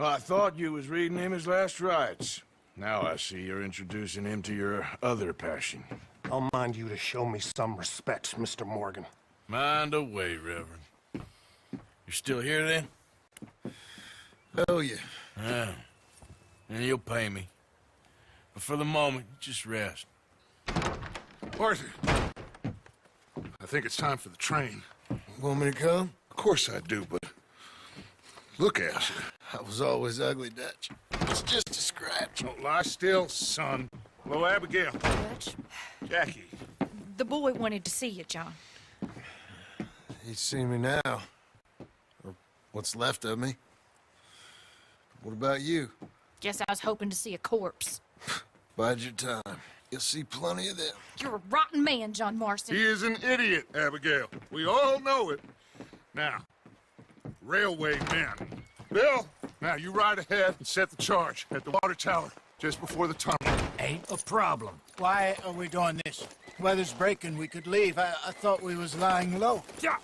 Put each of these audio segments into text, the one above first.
Well, I thought you was reading him his last rites. Now I see you're introducing him to your other passion. I'll mind you to show me some respect, Mr. Morgan. Mind away, Reverend. You're still here, then? Oh, yeah. Yeah. And you'll pay me. But for the moment, just rest. Arthur, I think it's time for the train. Want me to come? Of course I do, but look at you. I was always ugly, Dutch. It's just a scratch. Don't lie still, son. Hello, Abigail. Dutch, Jackie. the boy wanted to see you, John. He's seen me now. Or what's left of me. What about you? Guess I was hoping to see a corpse. Bide your time. You'll see plenty of them. You're a rotten man, John Marston. He is an idiot, Abigail. We all know it. Now, railway men. Bill, now you ride ahead and set the charge at the water tower just before the tunnel. Ain't a problem. Why are we doing this? Weather's breaking, we could leave. I thought we was lying low. Yeah,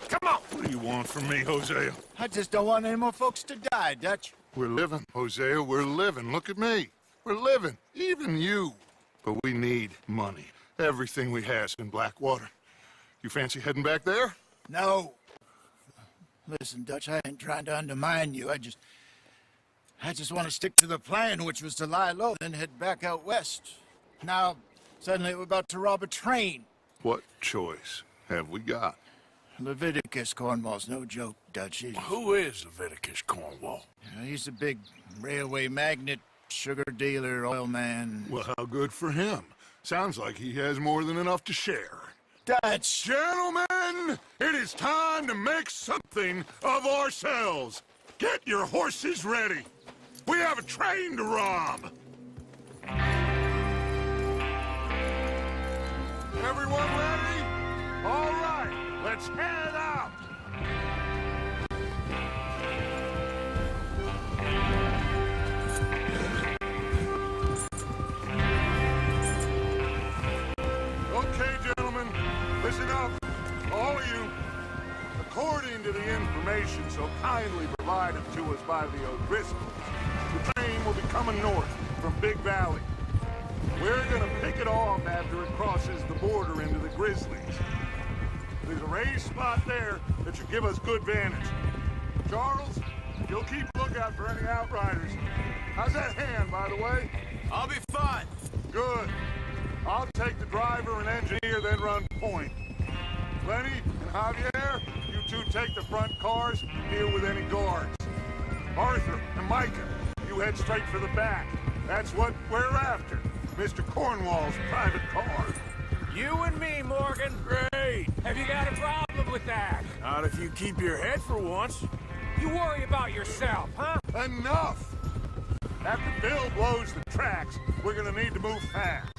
come on. What do you want from me, Hosea? I just don't want any more folks to die, Dutch. We're living, Hosea, we're living. Look at me. We're living, even you. But we need money. Everything we has in Blackwater. You fancy heading back there? No. Listen, Dutch, I ain't trying to undermine you. I just want to stick to the plan, which was to lie low, then head back out west. Now, suddenly we're about to rob a train. What choice have we got? Leviticus Cornwall's no joke, Dutch. Who is Leviticus Cornwall? He's a big railway magnate, sugar dealer, oil man. Well, how good for him. Sounds like he has more than enough to share. Dutch! Gentlemen, it is time to make something of ourselves. Get your horses ready. We have a train to rob. Everyone ready? All right, let's head out. Okay, gentlemen, listen up, all of you. According to the information so kindly provided to us by the O'Driscolls, the train will be coming north from Big Valley. We're gonna pick it off after it crosses the border into the Grizzlies. There's a raised spot there that should give us good vantage. Charles, you'll keep lookout for any outriders. How's that hand, by the way? I'll be fine. Good. I'll take the driver and engineer, then run point. Lenny and Javier, you two take the front cars and deal with any guards. Arthur and Micah, you head straight for the back. That's what we're after. Mr. Cornwall's private car. You and me, Morgan. Great. Have you got a problem with that? Not if you keep your head for once. You worry about yourself, huh? Enough! After Bill blows the tracks, we're gonna need to move fast.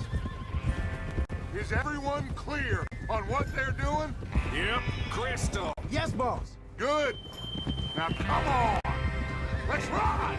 Is everyone clear on what they're doing? Yep. Crystal. Yes, boss. Good. Now come on! Let's ride!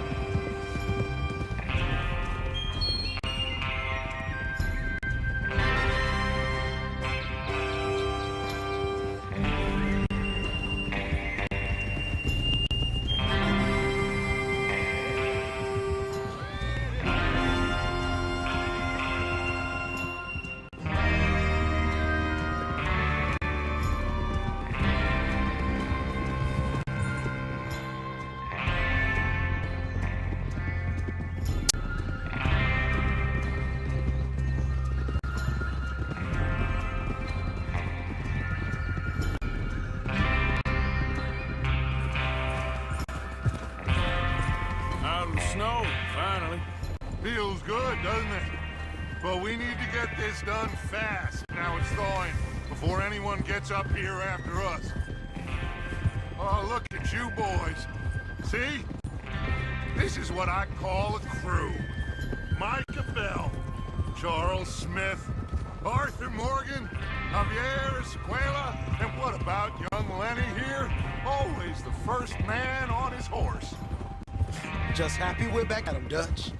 Snow, finally. Feels good, doesn't it? But we need to get this done fast. Now it's thawing, before anyone gets up here after us. Oh, look at you boys. See? This is what I call a crew. Micah Bell, Charles Smith, Arthur Morgan, Javier Escuela, and what about young Lenny here? Always the first man on his horse. Just happy we're back at him, Dutch.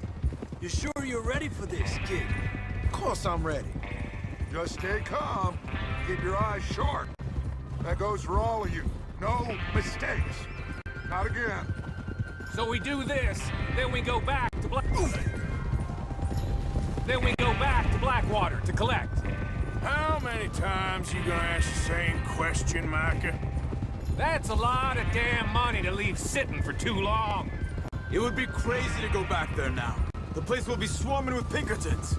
You sure you're ready for this, kid? Of course I'm ready. Just stay calm. Keep your eyes sharp. That goes for all of you. No mistakes. Not again. So we do this, then we go back to Blackwater to collect. How many times you gonna ask the same question, Micah? That's a lot of damn money to leave sitting for too long. It would be crazy to go back there now. The place will be swarming with Pinkertons.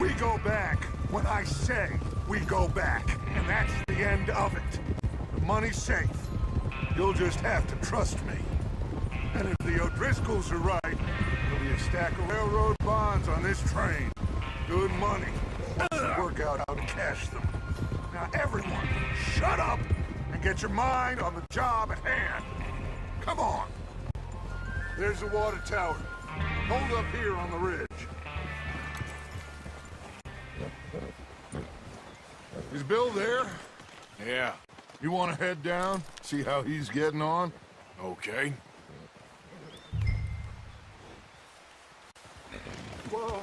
We go back when I say we go back, and that's the end of it. The money's safe. You'll just have to trust me. And if the O'Driscolls are right, there'll be a stack of railroad bonds on this train. Good money. Once we work out how to cash them. Now everyone, shut up and get your mind on the job at hand. Come on. There's the water tower. Hold up here on the ridge. Is Bill there? Yeah, You want to head down, see how he's getting on? okay. Whoa!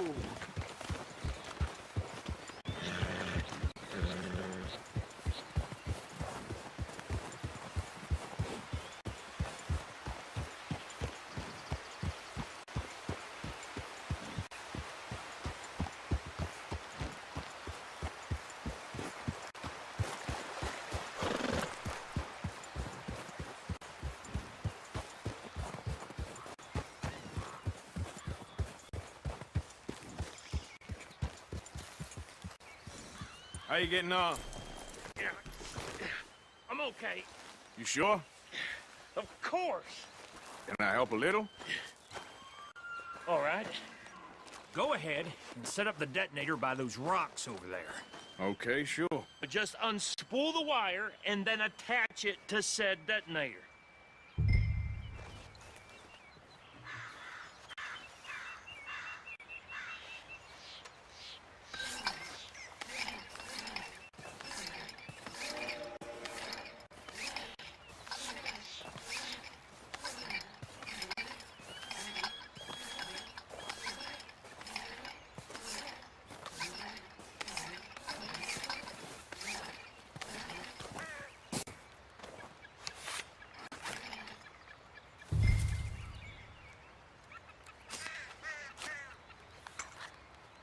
How you getting on? Yeah, I'm okay. You sure? Of course. Can I help a little? All right. Go ahead and set up the detonator by those rocks over there. Okay, sure. But just unspool the wire and then attach it to said detonator.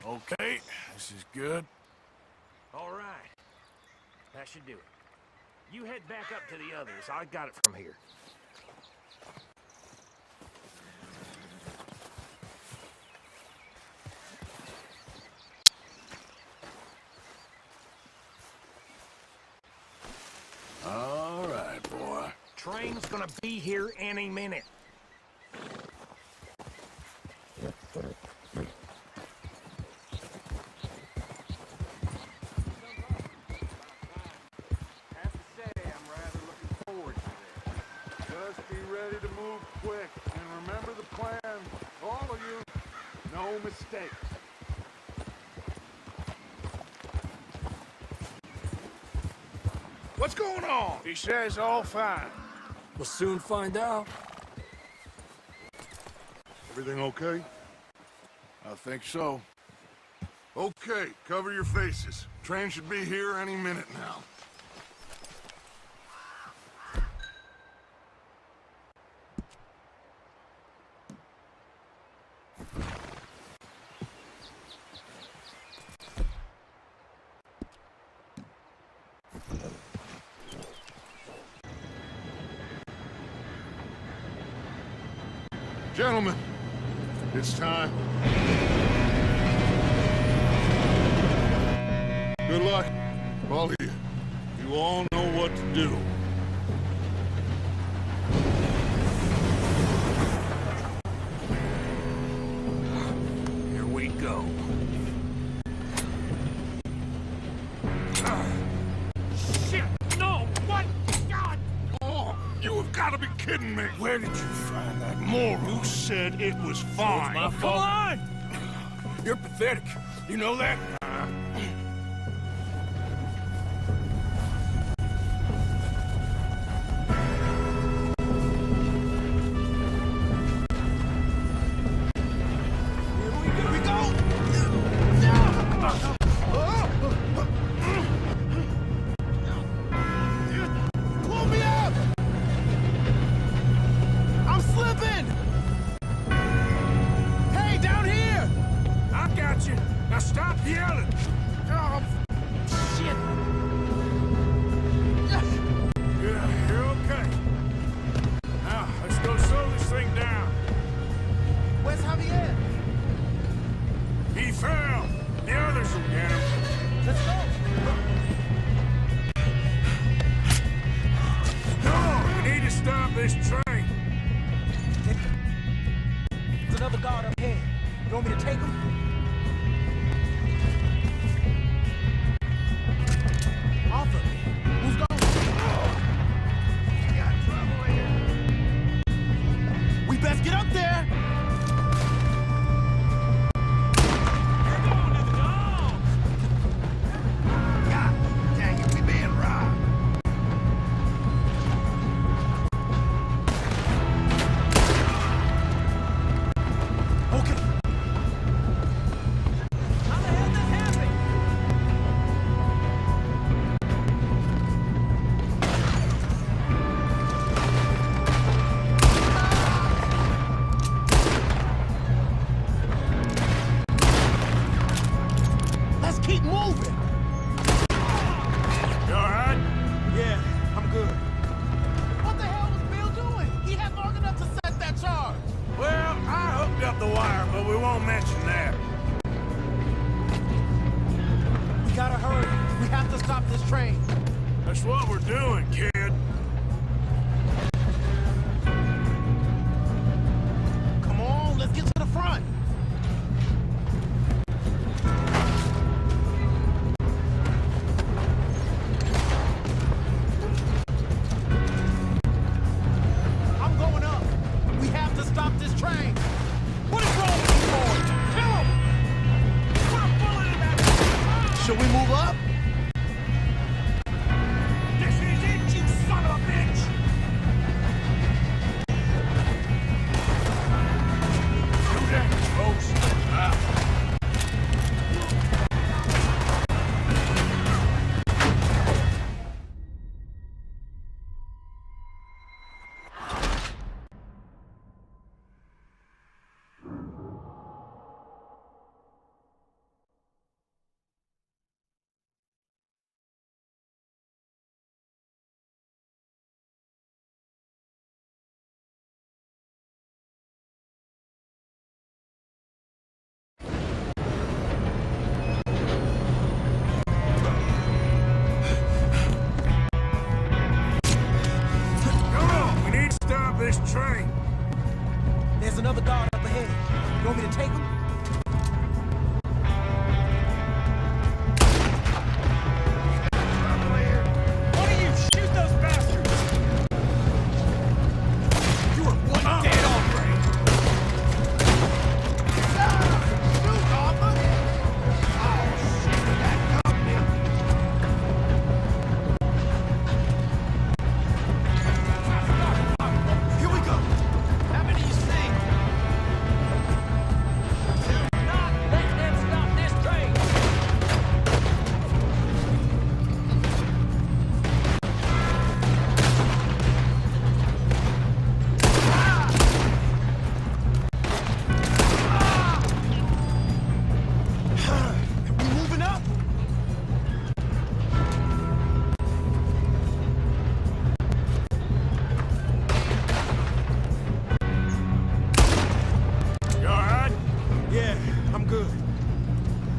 Okay, this is good. All right. That should do it. You head back up to the others. I got it from here. All right, boy. Train's gonna be here any minute. Have to say, I'm rather looking forward to this. Just be ready to move quick, and remember the plan. All of you, no mistakes. What's going on? He says all fine. We'll soon find out. Everything okay? I think so. Okay, cover your faces. Train should be here any minute now. Gentlemen, it's time. Good luck, all of you. You all know what to do. Here we go. Shit! No! What? God! Oh, you have got to be kidding me. Where did you find that moron? You said it was fine. My Come fault. on! You're pathetic. You know that? Pull me up! I'm slipping! stop this train. There's another guard up ahead. You want me to take him? Arthur, who's going? You got trouble here. We best get up there! God dang it, we being robbed. Okay. How the hell did this happen? Let's keep moving. You alright? Yeah, I'm good. What the hell was Bill doing? He had long enough to set that charge. Well, I hooked up the wire, but we won't mention that. We gotta hurry. We have to stop this train. That's what we're doing, kid. Come on, let's get to the front. I'm going up. We have to stop this train. What is wrong with you, boys? Kill him! Put a bullet in that. Should we move up? This is it, you son of a bitch! Shoot that, folks. Come on, we need to stop this train. There's another guard up ahead. You want me to take him? One of you shoot those bastards! You are one dead hombre! Shoot, Arthur! Oh, shit, that got me. Here we go! How many you see? Not let them stop this train! We moving up? You alright? Yeah, I'm good.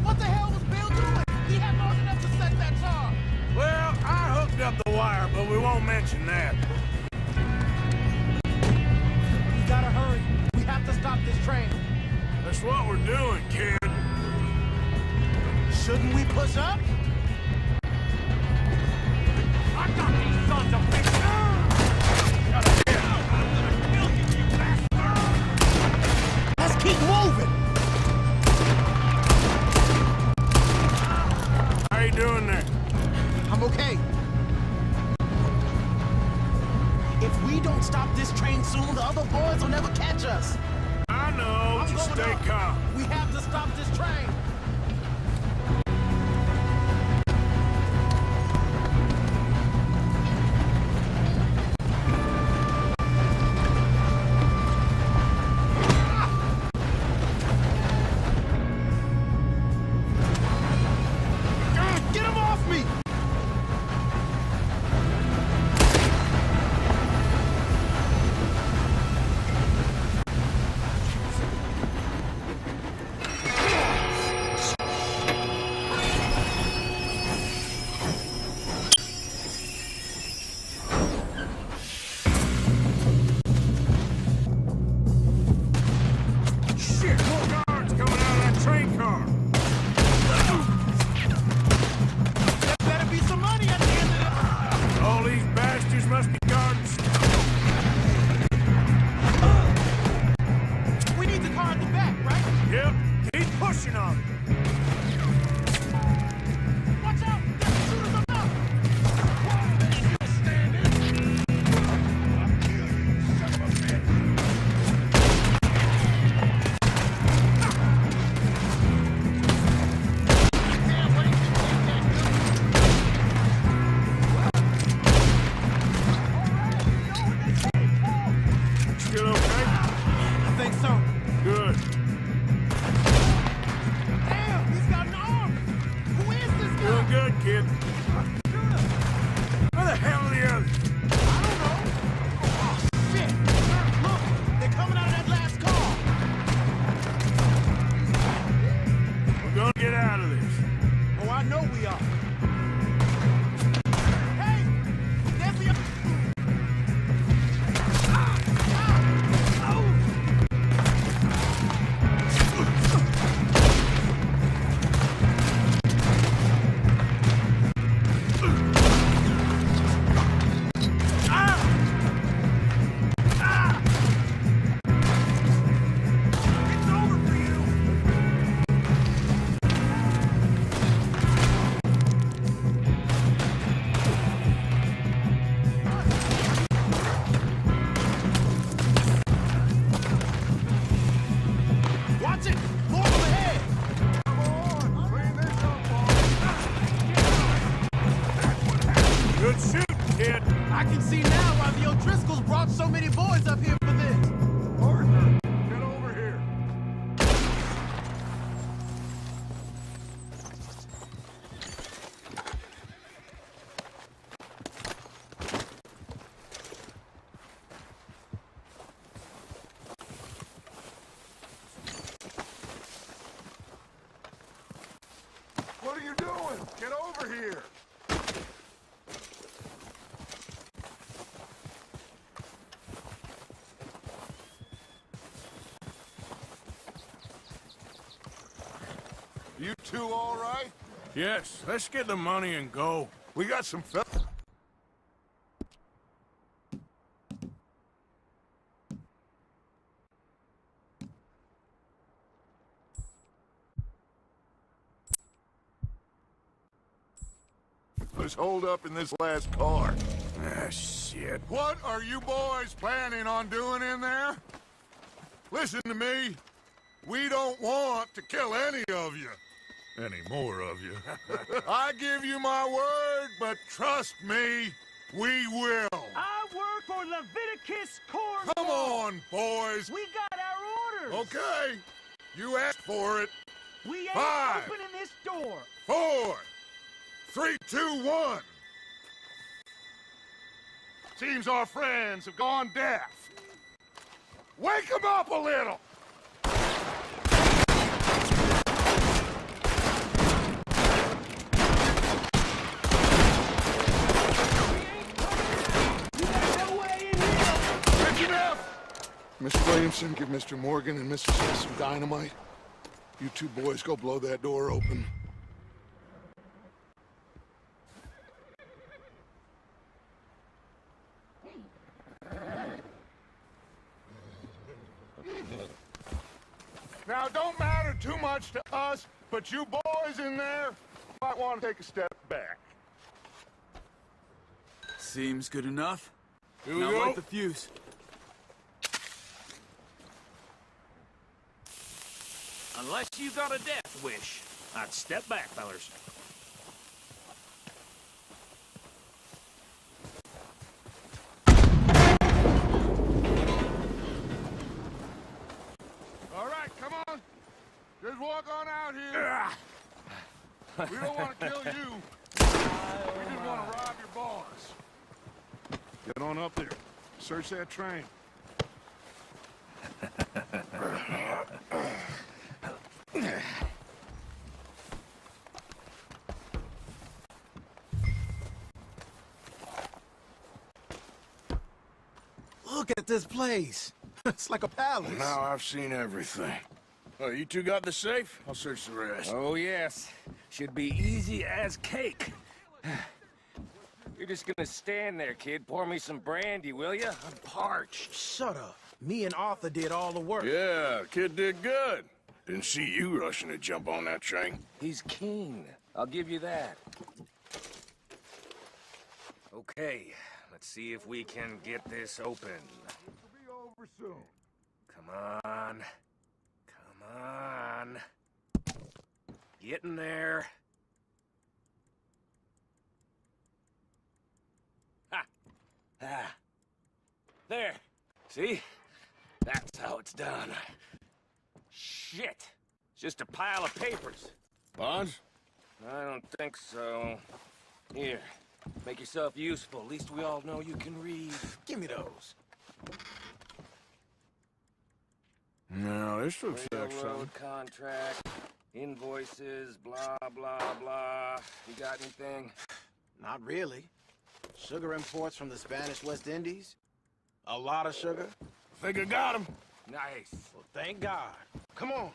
What the hell was Bill doing? He had long enough to set that charge. Well, I hooked up the wire, but we won't mention that. We gotta hurry. We have to stop this train. That's what we're doing, kid. Shouldn't we push up? I got these sons of bitches! Let's keep moving. How you doing there? I'm okay. If we don't stop this train soon, the other boys will never catch us. I know, I'm just going stay up. calm. We have to stop this train. Get him off me! many boys up here for this. Arthur, get over here. What are you doing? Get over here. You two all right? Yes, let's get the money and go. We got some fellas. Was holed up in this last car. Ah, shit. What are you boys planning on doing in there? Listen to me. We don't want to kill any of you. Any more of you. I give you my word, but trust me, we will. I work for Leviticus Corn. Come on, boys. We got our orders. Okay. You asked for it. We ain't 5, opening this door. 4, 3, 2, 1. Seems our friends have gone deaf. Wake them up a little. Mr. Williamson, give Mr. Morgan and Mrs. Smith some dynamite. You two boys go blow that door open. Now, it don't matter too much to us, but you boys in there might want to take a step back. Seems good enough. Here we Now go. light the fuse. Unless you got a death wish, I'd step back, fellers. All right, come on. Just walk on out here. We don't want to kill you. We just want to rob your boss. Get on up there. Search that train. Look at this place. It's like a palace. Now I've seen everything. Oh, you two got the safe? I'll search the rest. Oh, yes. Should be easy as cake. You're just gonna stand there, kid. Pour me some brandy, will you? I'm parched. Shut up. Me and Arthur did all the work. Yeah, kid did good. Didn't see you rushing to jump on that train. He's keen. I'll give you that. Okay, let's see if we can get this open. Be over soon. Come on. Come on. Get in there. Ha! Ah. There. See? That's how it's done. Shit. It's just a pile of papers. Bonds? I don't think so. Here. Make yourself useful. At least we all know you can read. Give me those. No, this looks like something. Railroad contract, invoices, blah, blah, blah. You got anything? Not really. Sugar imports from the Spanish West Indies. A lot of sugar. Think I got him. Nice. Well, thank God. Come on.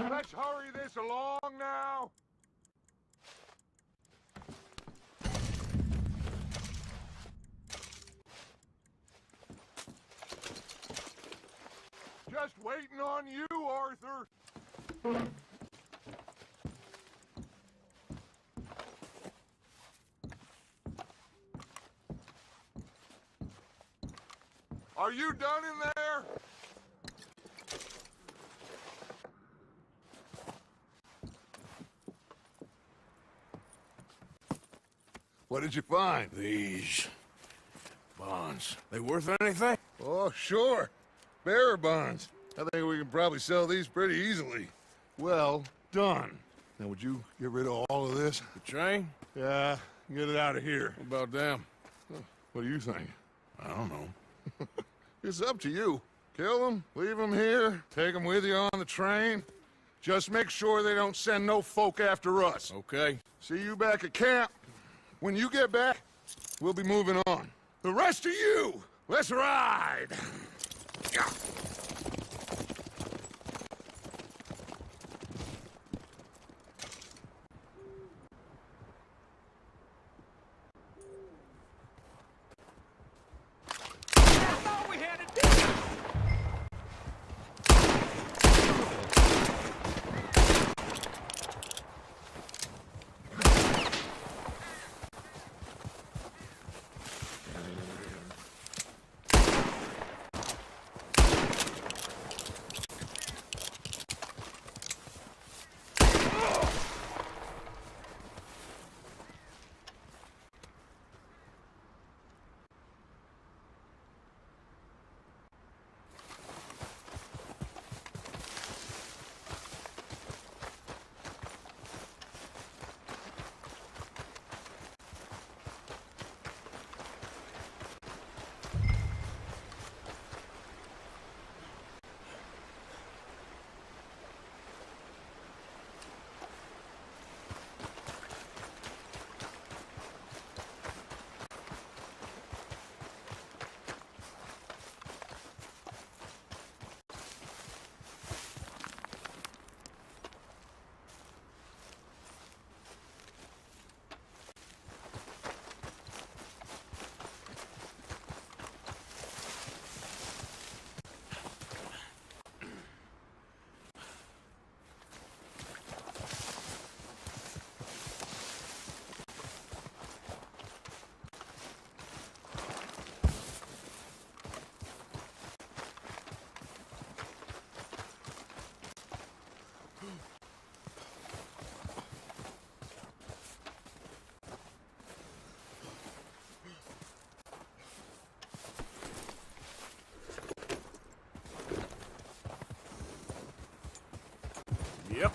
Let's hurry this along now. Just waiting on you, Arthur. Are you done in there? What did you find? These bonds. They worth anything? Oh, sure. Bearer bonds. I think we can probably sell these pretty easily. Well done. Now, would you get rid of all of this? The train? Yeah, get it out of here. What about them? What do you think? I don't know. It's up to you. Kill them, leave them here, take them with you on the train. Just make sure they don't send no folk after us. Okay. See you back at camp. When you get back, we'll be moving on. The rest of you, let's ride! Yep.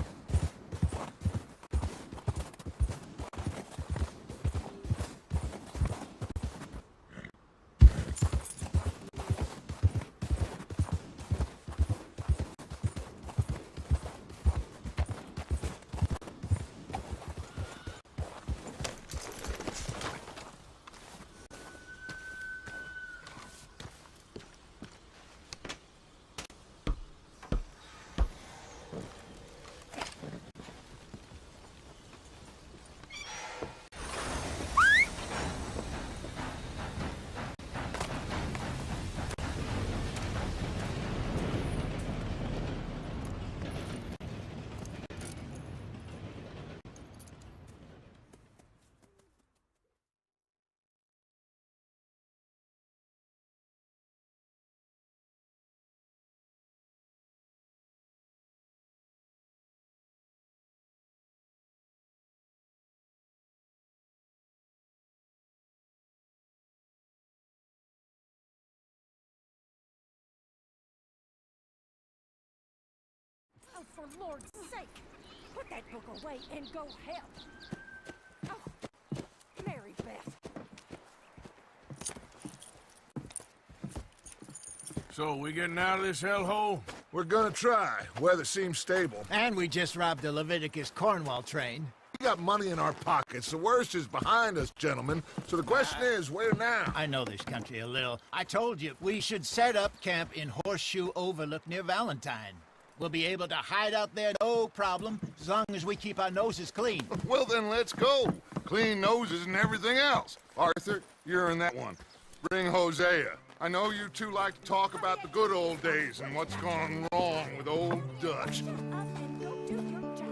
Oh, for Lord's sake! Put that book away and go help! Oh, Mary Beth. So, we getting out of this hellhole? We're gonna try. Weather seems stable. And we just robbed the Leviticus Cornwall train. We got money in our pockets. The worst is behind us, gentlemen. So the question is, where now? I know this country a little. I told you, we should set up camp in Horseshoe Overlook near Valentine. We'll be able to hide out there, no problem, as long as we keep our noses clean. Well, then let's go. Clean noses and everything else. Arthur, you're in that one. Bring Hosea. I know you two like to talk about the good old days and what's gone wrong with old Dutch. Shut up and go do your job.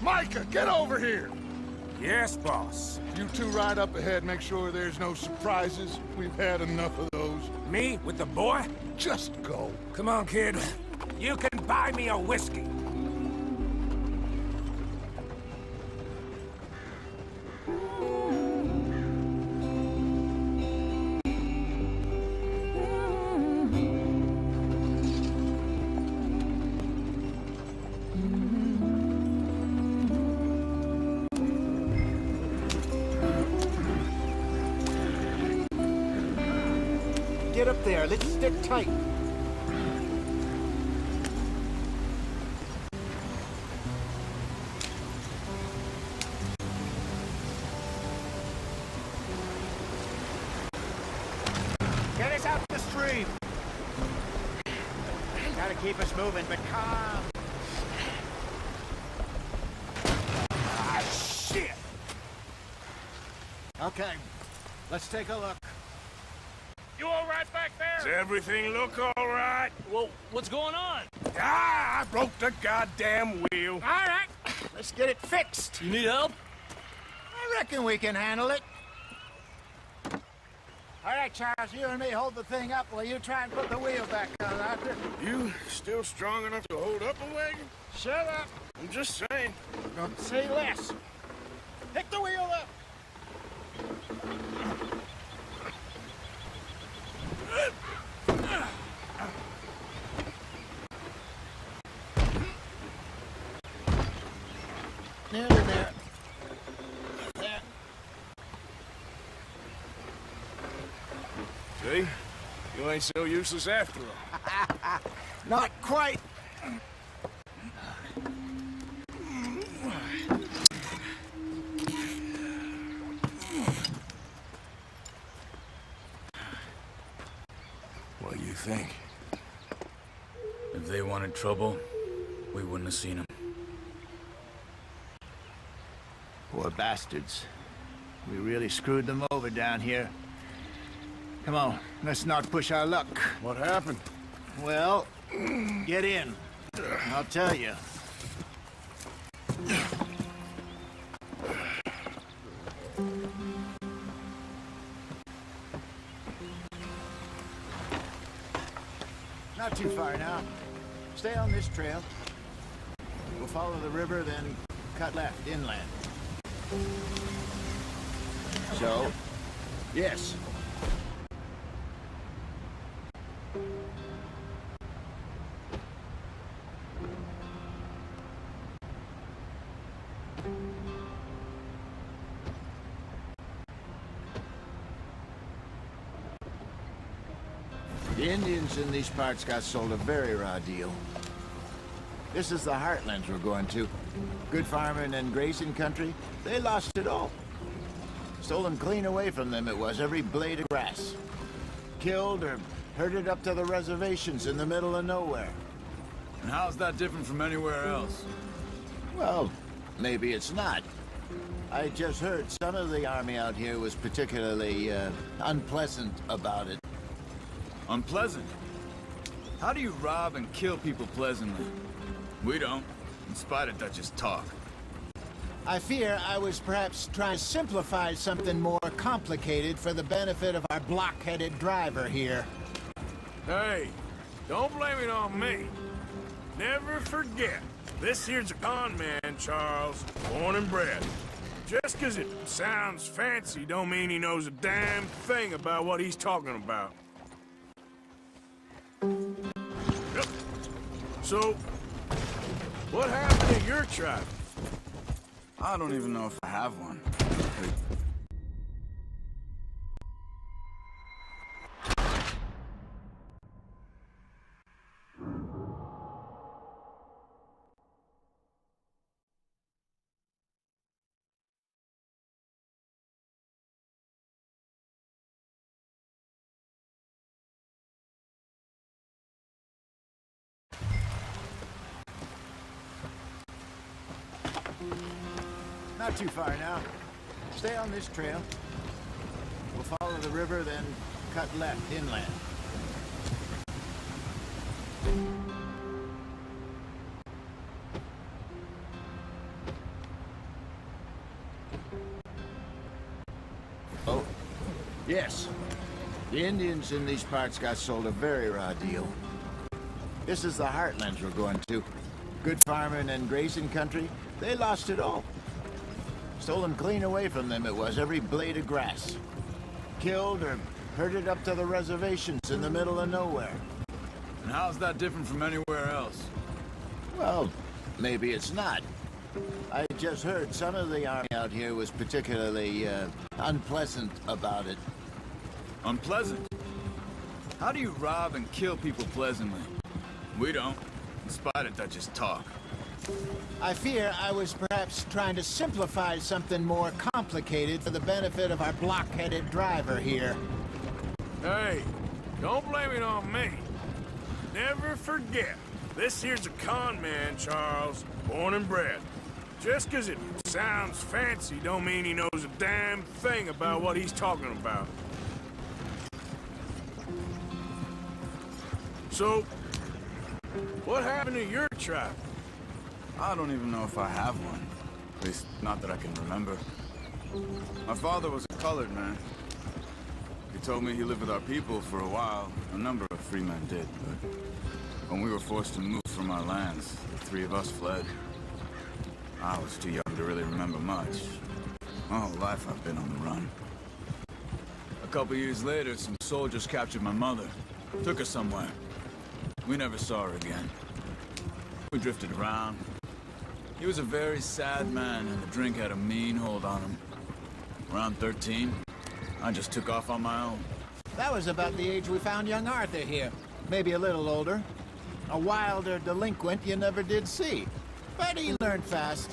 Micah, get over here! Yes, boss. You two ride up ahead, make sure there's no surprises. We've had enough of those. Me with the boy? Just go. Come on, kid. You can buy me a whiskey. Get up there. Let's stick tight. Get us out the stream. Gotta keep us moving, but calm. Ah, shit! Okay, let's take a look. You all right back there? Does everything look all right? Well, what's going on? Ah, I broke the goddamn wheel. All right, let's get it fixed. You need help? I reckon we can handle it. All right, Charles, you and me hold the thing up while you try and put the wheel back on, Arthur. You still strong enough to hold up a wagon? Shut up. I'm just saying. Don't say less. Pick the wheel up. Nearly there. There. See? You ain't so useless after all. Not quite. What do you think? If they wanted trouble, we wouldn't have seen them. Poor bastards. We really screwed them over down here. Come on, let's not push our luck. What happened? Well, get in. I'll tell you. Not too far now. Stay on this trail. We'll follow the river, then cut left inland. So, yes. The Indians in these parts got sold a very raw deal. This is the heartlands we're going to. Good farming and grazing country, they lost it all. Stolen clean away from them it was, every blade of grass. Killed or herded up to the reservations in the middle of nowhere. And how's that different from anywhere else? Well, maybe it's not. I just heard some of the army out here was particularly unpleasant about it. Unpleasant? How do you rob and kill people pleasantly? We don't, in spite of Dutch's talk. I fear I was perhaps trying to simplify something more complicated for the benefit of our block-headed driver here. Hey, don't blame it on me. Never forget, this here's a con man, Charles, born and bred. Just 'cause it sounds fancy don't mean he knows a damn thing about what he's talking about. Yep. So, what happened to your tribe? I don't even know if I have one. Not too far now. Stay on this trail. We'll follow the river, then cut left inland. Yes. The Indians in these parts got sold a very raw deal. This is the heartlands we're going to. Good farming and grazing country, they lost it all. Stolen clean away from them it was, every blade of grass. Killed or herded up to the reservations in the middle of nowhere. And how's that different from anywhere else? Well, maybe it's not. I just heard some of the army out here was particularly, unpleasant about it. Unpleasant? How do you rob and kill people pleasantly? We don't, in spite of Dutch's talk. I fear I was perhaps trying to simplify something more complicated for the benefit of our blockheaded driver here. Hey, don't blame it on me. Never forget, this here's a con man, Charles, born and bred. Just 'cause it sounds fancy don't mean he knows a damn thing about what he's talking about. So, what happened to your tribe? I don't even know if I have one. At least, not that I can remember. My father was a colored man. He told me he lived with our people for a while. A number of free men did, but when we were forced to move from our lands, the three of us fled. I was too young to really remember much. My whole life I've been on the run. A couple years later, some soldiers captured my mother. Took her somewhere. We never saw her again. We drifted around. He was a very sad man, and the drink had a mean hold on him. Around 13, I just took off on my own. That was about the age we found young Arthur here. Maybe a little older. A wilder delinquent you never did see. But he learned fast.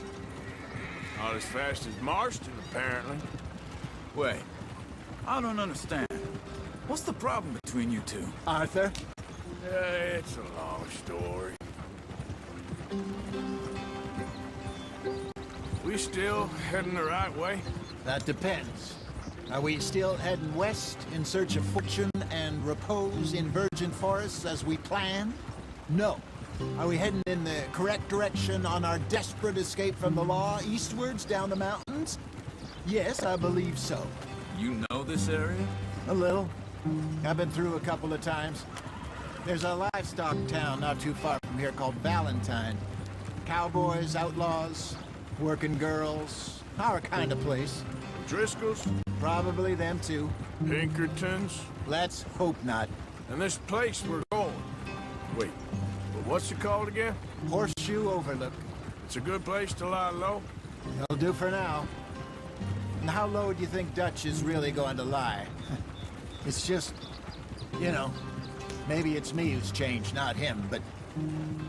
Not as fast as Marston, apparently. Wait, I don't understand. What's the problem between you two? Arthur? It's a long story. We still heading the right way? That depends. Are we still heading west in search of fortune and repose in virgin forests as we planned? No. Are we heading in the correct direction on our desperate escape from the law eastwards down the mountains? Yes, I believe so. You know this area? A little. I've been through a couple of times. There's a livestock town not too far from here called Valentine. Cowboys, outlaws, working girls, our kind of place. Driscolls? Probably them too. Pinkertons? Let's hope not. And this place we're going. Wait, but what's it called again? Horseshoe Overlook. It's a good place to lie low? It'll do for now. And how low do you think Dutch is really going to lie? It's just, you know, maybe it's me who's changed, not him, but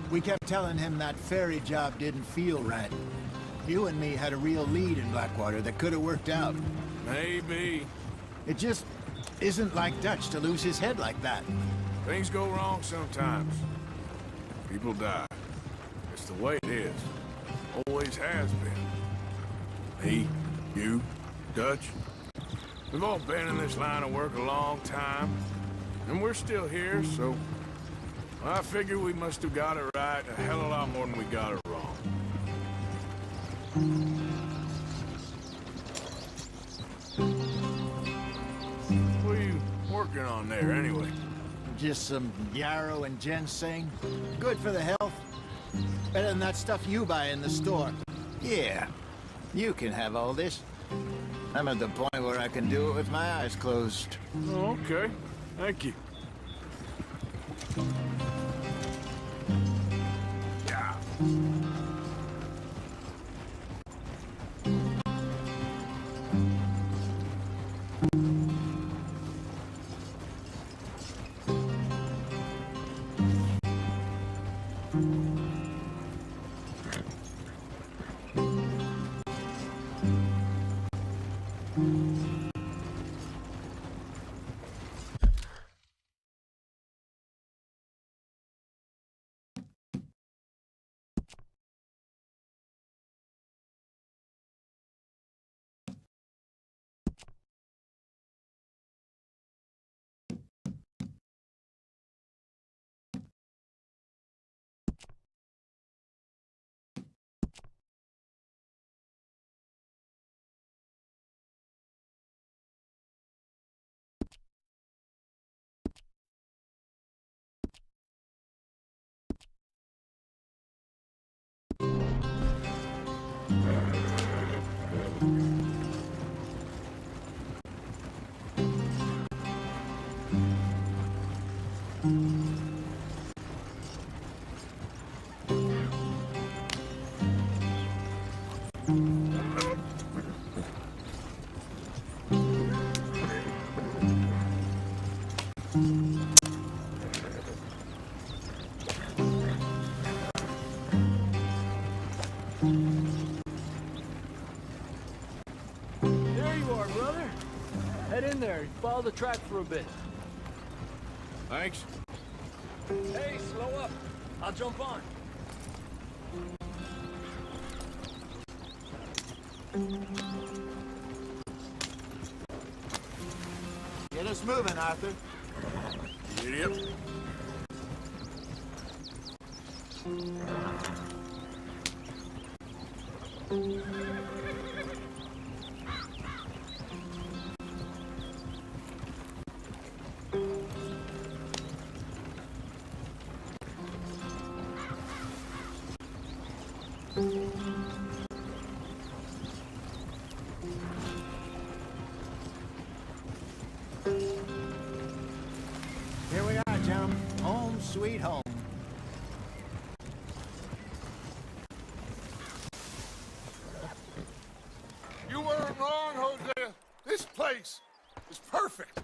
we kept telling him that ferry job didn't feel right. You and me had a real lead in Blackwater that could have worked out. Maybe. It just isn't like Dutch to lose his head like that. Things go wrong sometimes. People die. It's the way it is. Always has been. Me, you, Dutch. We've all been in this line of work a long time. And we're still here, so... I figure we must have got it right a hell of a lot more than we got it wrong. What are you working on there, anyway? Just some yarrow and ginseng. Good for the health. Better than that stuff you buy in the store. Yeah, you can have all this. I'm at the point where I can do it with my eyes closed. Oh, okay. Thank you. Yeah. you are, brother. Head in there. Follow the track for a bit. Thanks. Hey, slow up. I'll jump on. Get us moving, Arthur. Idiot. Here we are, gentlemen. Home sweet home. You weren't wrong, Hosea. This place is perfect.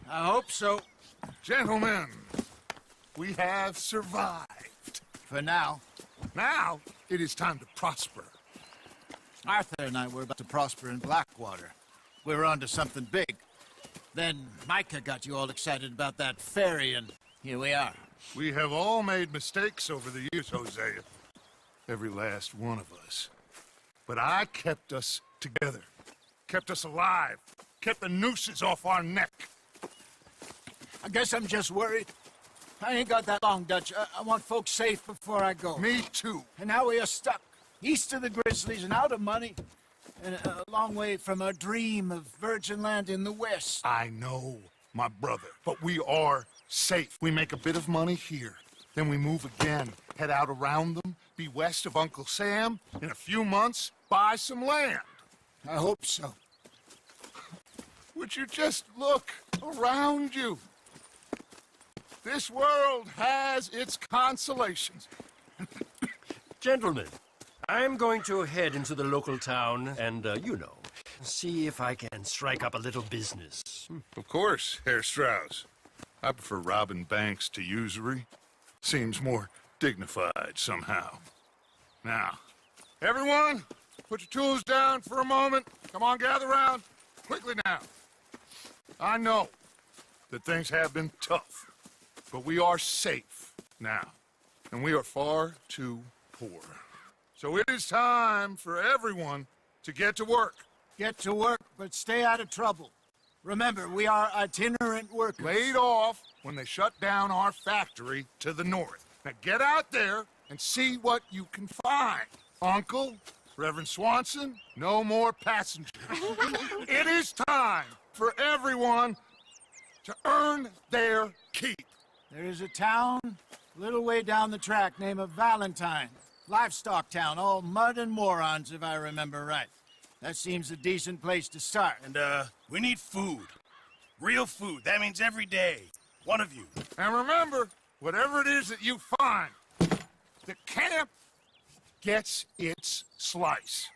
I hope so. Gentlemen, we have survived. For now. Now, it is time to prosper. Arthur and I were about to prosper in Blackwater. We were onto something big. Then Micah got you all excited about that ferry, and here we are. We have all made mistakes over the years, Hosea. Every last one of us. But I kept us together. Kept us alive. Kept the nooses off our neck. I guess I'm just worried. I ain't got that long, Dutch. I want folks safe before I go. Me too. And now we are stuck. East of the Grizzlies and out of money. And a long way from our dream of virgin land in the west. I know, my brother. But we are safe. We make a bit of money here. Then we move again. Head out around them. Be west of Uncle Sam. In a few months, buy some land. I hope so. Would you just look around you? This world has its consolations. Gentlemen, I'm going to head into the local town and, see if I can strike up a little business. Of course, Herr Strauss. I prefer robbing banks to usury. Seems more dignified somehow. Now, everyone, put your tools down for a moment. Come on, gather round. Quickly now. I know that things have been tough, but we are safe now, and we are far too poor. So it is time for everyone to get to work. Get to work, but stay out of trouble. Remember, we are itinerant workers. Laid off when they shut down our factory to the north. Now get out there and see what you can find. Uncle, Reverend Swanson, no more passengers. It is time for everyone to earn their keep. There is a town a little way down the track named Valentine. Livestock town, all mud and morons, if I remember right. That seems a decent place to start. And, we need food. Real food. That means every day. One of you. And remember, whatever it is that you find, the camp gets its slice.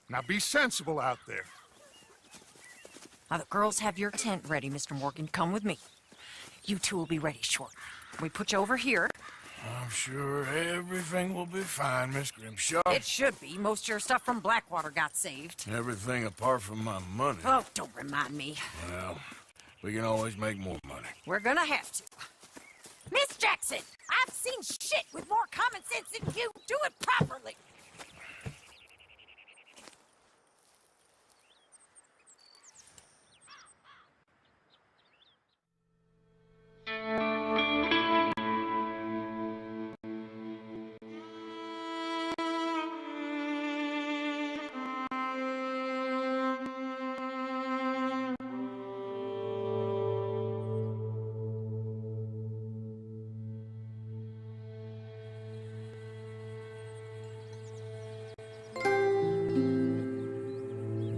Now be sensible out there. Now, the girls have your tent ready, Mr. Morgan. Come with me. You two will be ready shortly. We put you over here. I'm sure everything will be fine, Miss Grimshaw. It should be. Most of your stuff from Blackwater got saved. Everything apart from my money. Oh, don't remind me. Well, we can always make more money. We're gonna have to. Miss Jackson, I've seen shit with more common sense than you. Do it properly.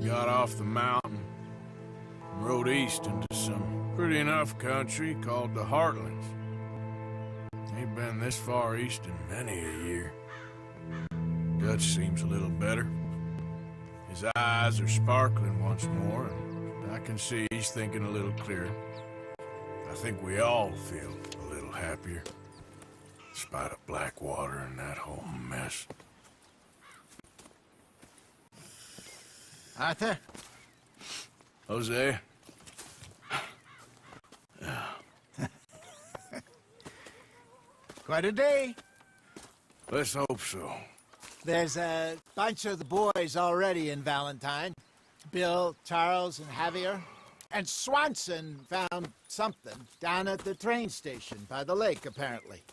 Got off the mountain and rode east into some pretty enough country called the Heartlands. Ain't been this far east in many a year. Dutch seems a little better. His eyes are sparkling once more, and I can see he's thinking a little clearer. I think we all feel a little happier, in spite of Blackwater and that whole mess. Arthur, Jose? Quite a day. Let's hope so. There's a bunch of the boys already in Valentine. Bill, Charles, and Javier. And Swanson found something down at the train station by the lake, apparently.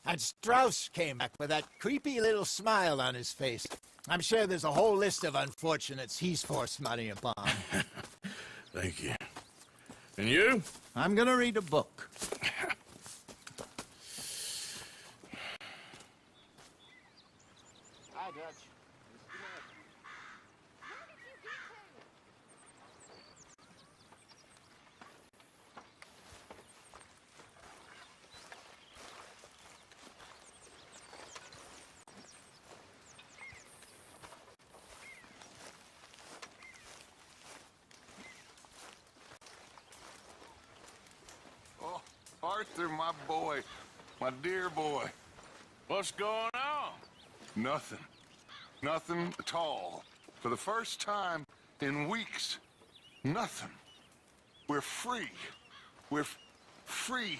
And Strauss came back with that creepy little smile on his face. I'm sure there's a whole list of unfortunates he's forced money upon. Thank you. And you? I'm gonna read a book. Hi, Dutch. Oh, Arthur, my boy. My dear boy. What's going on? Nothing. Nothing at all. For the first time in weeks. Nothing. We're free. We're free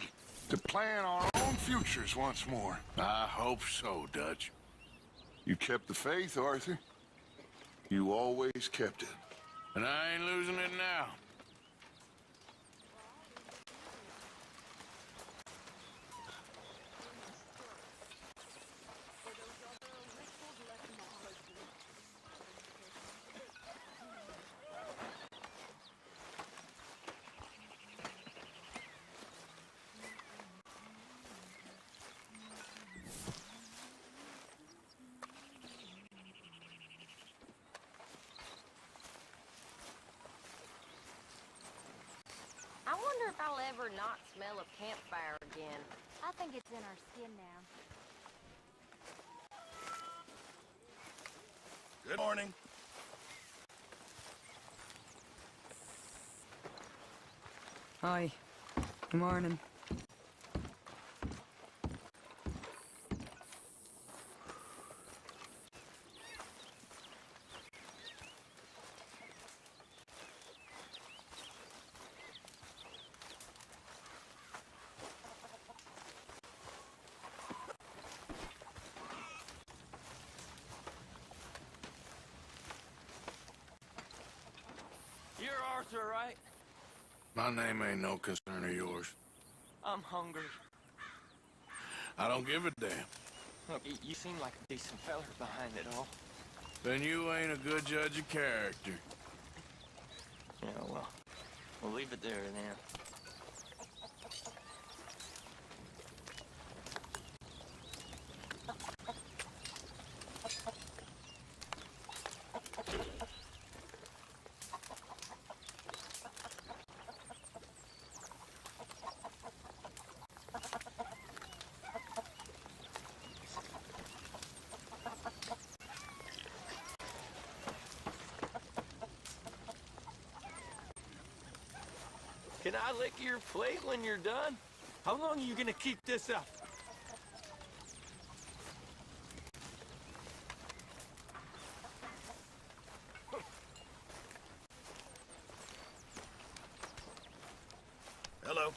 to plan our own futures once more. I hope so, Dutch. You kept the faith, Arthur. You always kept it. And I ain't losing it now. I wonder if I'll ever not smell a campfire again. I think it's in our skin now. Good morning. Hi. Good morning. You're Arthur, right? My name ain't no concern of yours. I'm hungry. I don't give a damn. Look, you seem like a decent fella behind it all. Then you ain't a good judge of character. Yeah, well, we'll leave it there then. Can I lick your plate when you're done? How long are you gonna keep this up? Hello.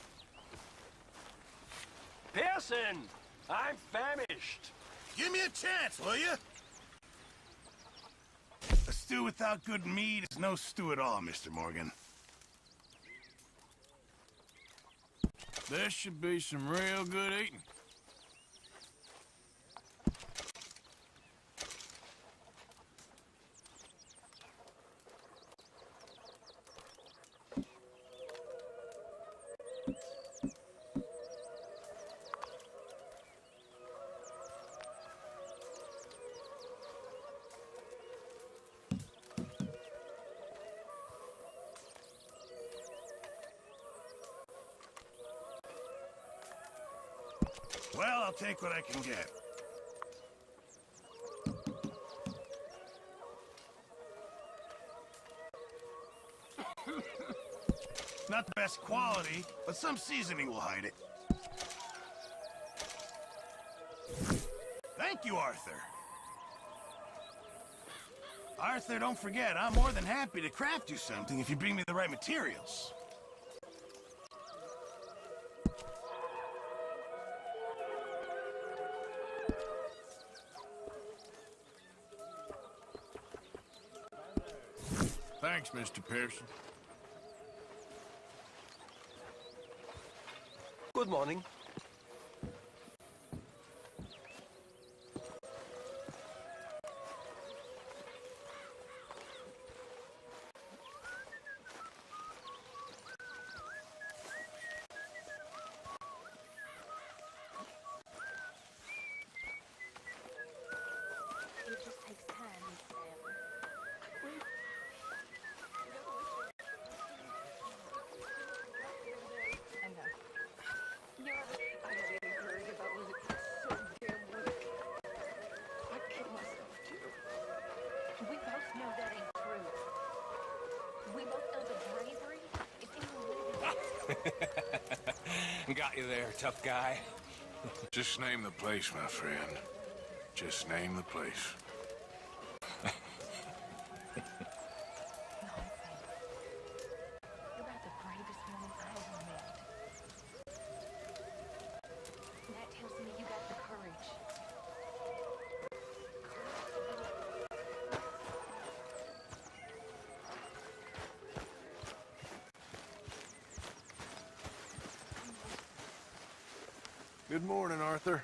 Pearson! I'm famished. Give me a chance, will you? A stew without good meat is no stew at all, Mr. Morgan. This should be some real good eating. Well, I'll take what I can get. Not the best quality, but some seasoning will hide it. Thank you, Arthur. Arthur, don't forget, I'm more than happy to craft you something if you bring me the right materials. Thanks, Mr. Pearson. Good morning. It just takes time, Miss Sadler. I know. I got any courage if I wasn't so damn weak. I'd kill myself, too. We both know that ain't true. We both know the bravery is in the living. Got you there, tough guy. Just name the place, my friend. Just name the place. You're about the bravest woman I ever met. That tells me you got the courage. Good morning, Arthur.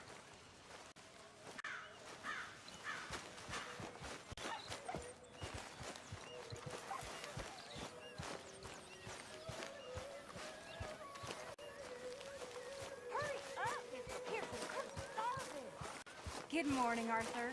Hurry up, Mr. Pearson. I'm starving. Good morning, Arthur.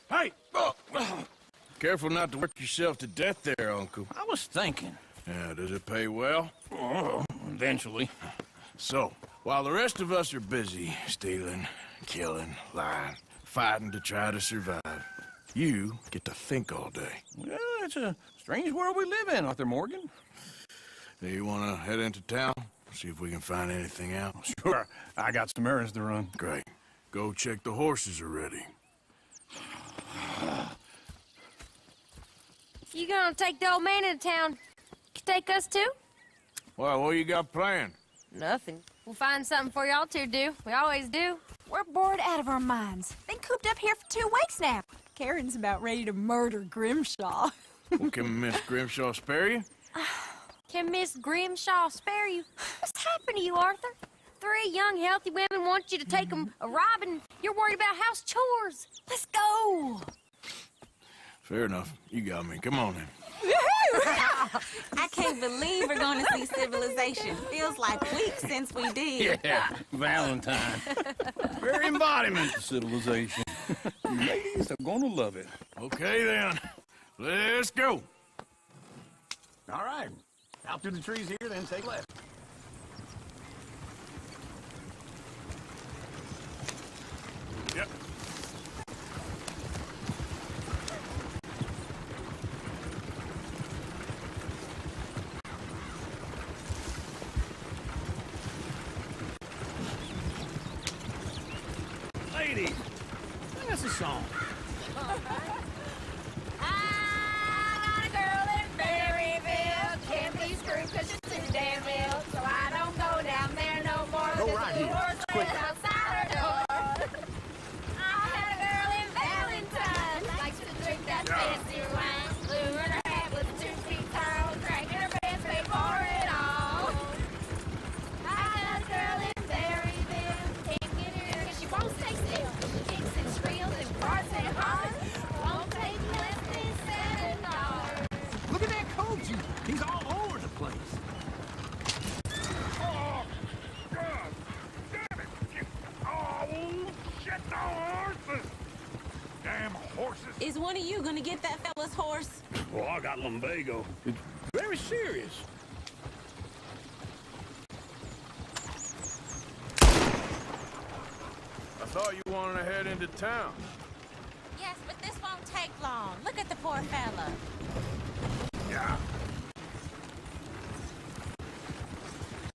Hey! Oh. Careful not to work yourself to death there, Uncle. I was thinking. Yeah, does it pay well? Oh, eventually. So, while the rest of us are busy stealing, killing, lying, fighting to try to survive, you get to think all day. Well, it's a strange world we live in, Arthur Morgan. Do you want to head into town? See if we can find anything out? Sure. I got some errands to run. Great. Go check the horses are ready. You gonna take the old man into town? You take us too? Well, what you got planned? Nothing. We'll find something for y'all to do. We always do. We're bored out of our minds. Been cooped up here for 2 weeks now. Karen's about ready to murder Grimshaw. Well, can Miss Grimshaw spare you? Can Miss Grimshaw spare you? What's happened to you, Arthur? 3 young, healthy women want you to take them a robbing. You're worried about house chores. Let's go. Fair enough. You got me. Come on then. I can't believe we're going to see civilization. Feels like weeks since we did. Yeah, Valentine. Very embodiment of civilization. You ladies are going to love it. Okay then. Let's go. All right. Out through the trees here, then take left. Yep. Ladies, sing us a song. I got a girl in Berryville. Can't be screwed 'cause she's too damn ill. So I don't go down there no more. Go right here. Horse Quick. outside her door. I had a girl in Valentine. Likes to drink that fancy wine. Blew in her hat with 2 feet tall. Drank in her pants, paid for it all. I got a girl in Berryville. Can't get her 'cause she won't stay still. She kicks and squeals and barks and hollers. Won't take less than $7. Look at that coach. He's all over the place. Oh, God! Damn it! Oh, shit, the horses! Damn horses! Is one of you going to get that fella's horse? Well, I got lumbago. It's very serious. thought you wanted to head into town. Yes, but this won't take long. Look at the poor fella. Yeah.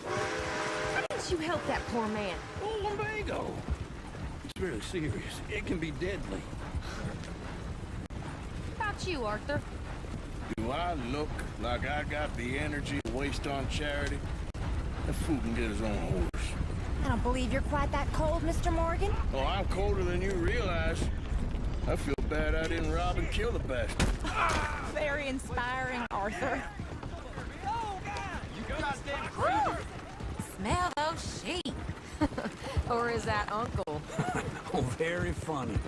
Why didn't you help that poor man? Oh, lumbago. It's really serious. It can be deadly. How about you, Arthur? Do I look like I got the energy to waste on charity? That fool can get his own horse. I don't believe you're quite that cold, Mr. Morgan. Oh, I'm colder than you realize. I feel bad I didn't rob and kill the bastard. Very inspiring, Arthur. You goddamn crazy. Smell those sheep. Or is that Uncle? Oh, very funny.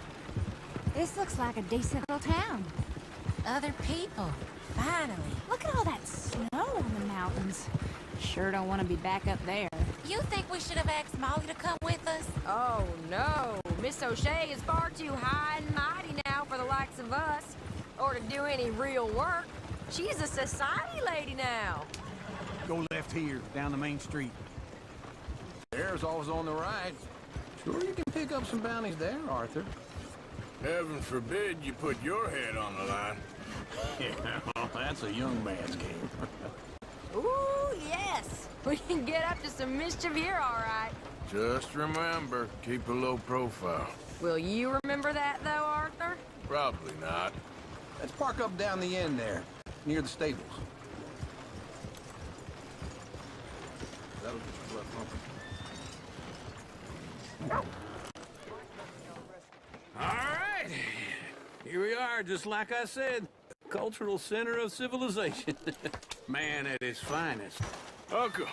This looks like a decent little town. Other people. Finally. Look at all that snow on the mountains. Sure don't want to be back up there. You think we should have asked Molly to come with us? Oh, no. Miss O'Shea is far too high and mighty now for the likes of us. Or to do any real work. She's a society lady now. Go left here, down the main street. There's always on the right. Sure you can pick up some bounties there, Arthur. Heaven forbid you put your head on the line. Yeah, well, that's a young man's game. Ooh, yes. We can get up to some mischief here, all right. Just remember, keep a low profile. Will you remember that, though, Arthur? Probably not. Let's park up down the end there, near the stables. That'll get your blood pumping. All right. Here we are, just like I said. Cultural center of civilization. Man at his finest. Uncle,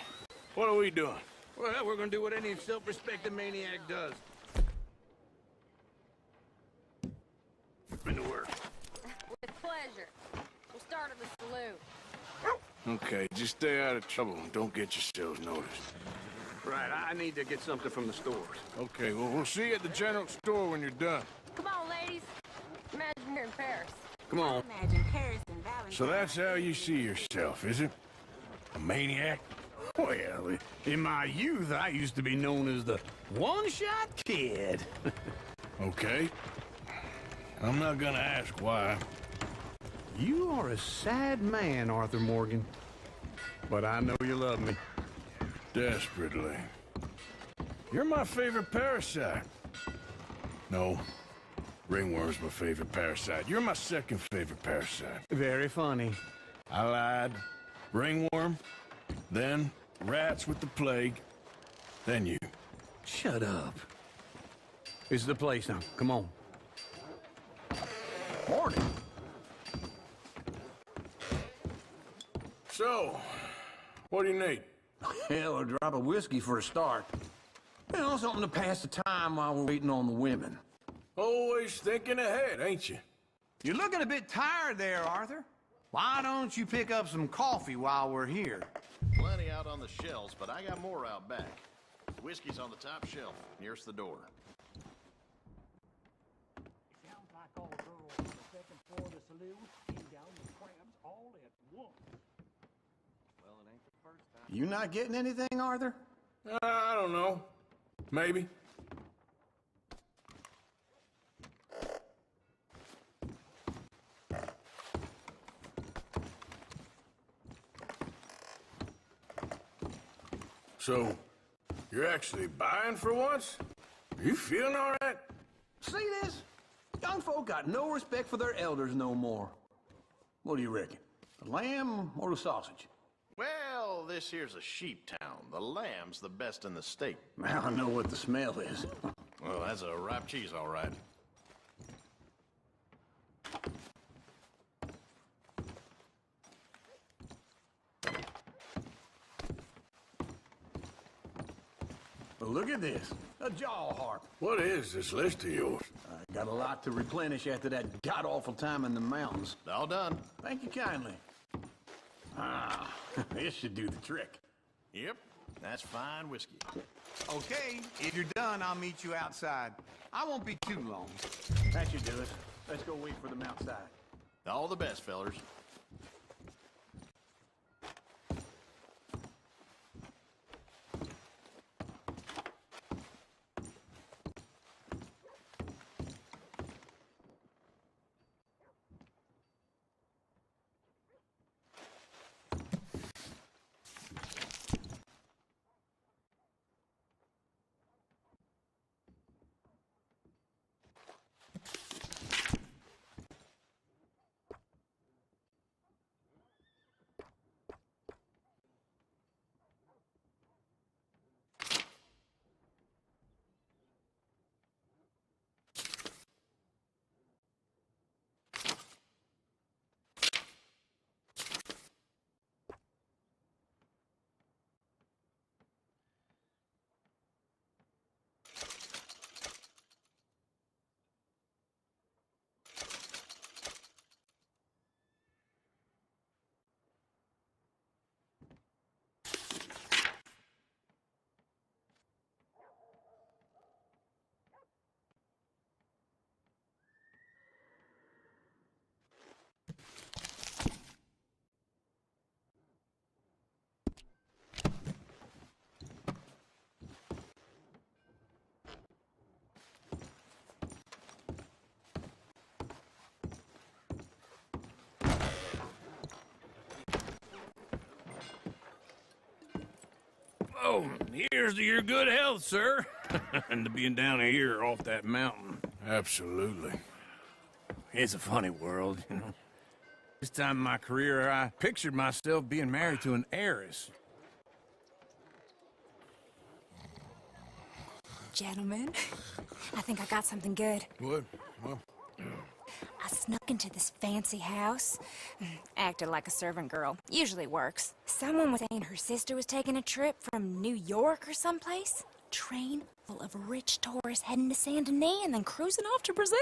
what are we doing? Well, we're gonna do what any self-respecting maniac does. Been to work. With pleasure. We'll start at the saloon. Okay, just stay out of trouble and don't get yourselves noticed. Right, I need to get something from the stores. Okay, well, we'll see you at the general store when you're done. Come on, ladies. Imagine we're in Paris. Come on. Imagine Paris and Valentine. So that's how you see yourself, is it? A maniac? Well, in my youth, I used to be known as the one-shot kid. Okay. I'm not gonna ask why. You are a sad man, Arthur Morgan. But I know you love me. Desperately. You're my favorite parasite. No. Ringworm's my favorite parasite. You're my second favorite parasite. Very funny. I lied. Ringworm, then rats with the plague, then you. Shut up. This is the place now. Come on. Morning. So, what do you need? Hell, a drop of whiskey for a start. You know, something to pass the time while we're waiting on the women. Always thinking ahead, ain't you? You're looking a bit tired there, Arthur. Why don't you pick up some coffee while we're here? Plenty out on the shelves, but I got more out back. The whiskey's on the top shelf, nearest the door. Sounds like all the girls on the second floor of the saloon came down with crabs all at once. Well, it ain't the first time. You not getting anything, Arthur? I don't know. Maybe. So, you're actually buying for once? Are you feeling all right? See this? Young folk got no respect for their elders no more. What do you reckon? The lamb or the sausage? Well, this here's a sheep town. The lamb's the best in the state. Now I know what the smell is. Well, that's a ripe cheese, all right. Well, look at this. A jaw harp. What is this list of yours? I got a lot to replenish after that god-awful time in the mountains. All done. Thank you kindly. Ah, this should do the trick. Yep, that's fine whiskey. Okay, if you're done, I'll meet you outside. I won't be too long. That should do it. Let's go wait for them outside. All the best, fellers. Well, here's to your good health, sir. And to being down here off that mountain. Absolutely. It's a funny world, you know. This time in my career, I pictured myself being married to an heiress. Gentlemen, I think I got something good. What? Well, I snuck into this fancy house. Acted like a servant girl. Usually works. Someone was saying her sister was taking a trip from New York or someplace. Train full of rich tourists heading to Saint Denis and then cruising off to Brazil.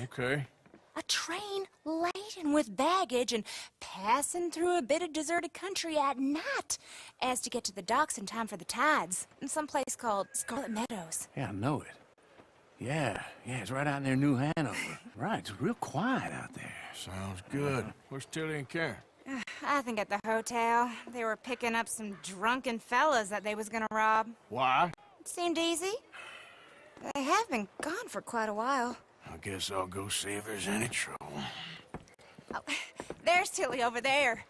okay. A train laden with baggage and passing through a bit of deserted country at night as to get to the docks in time for the tides in some place called Scarlet Meadows. Yeah, I know it. Yeah, it's right out near New Hanover. Right, it's real quiet out there. Sounds good. Where's Tilly and Karen? I think at the hotel. They were picking up some drunken fellas that they was gonna rob. Why? It seemed easy. They have been gone for quite a while. I guess I'll go see if there's any trouble. Oh, there's Tilly over there.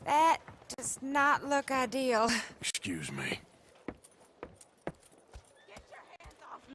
That does not look ideal. Excuse me.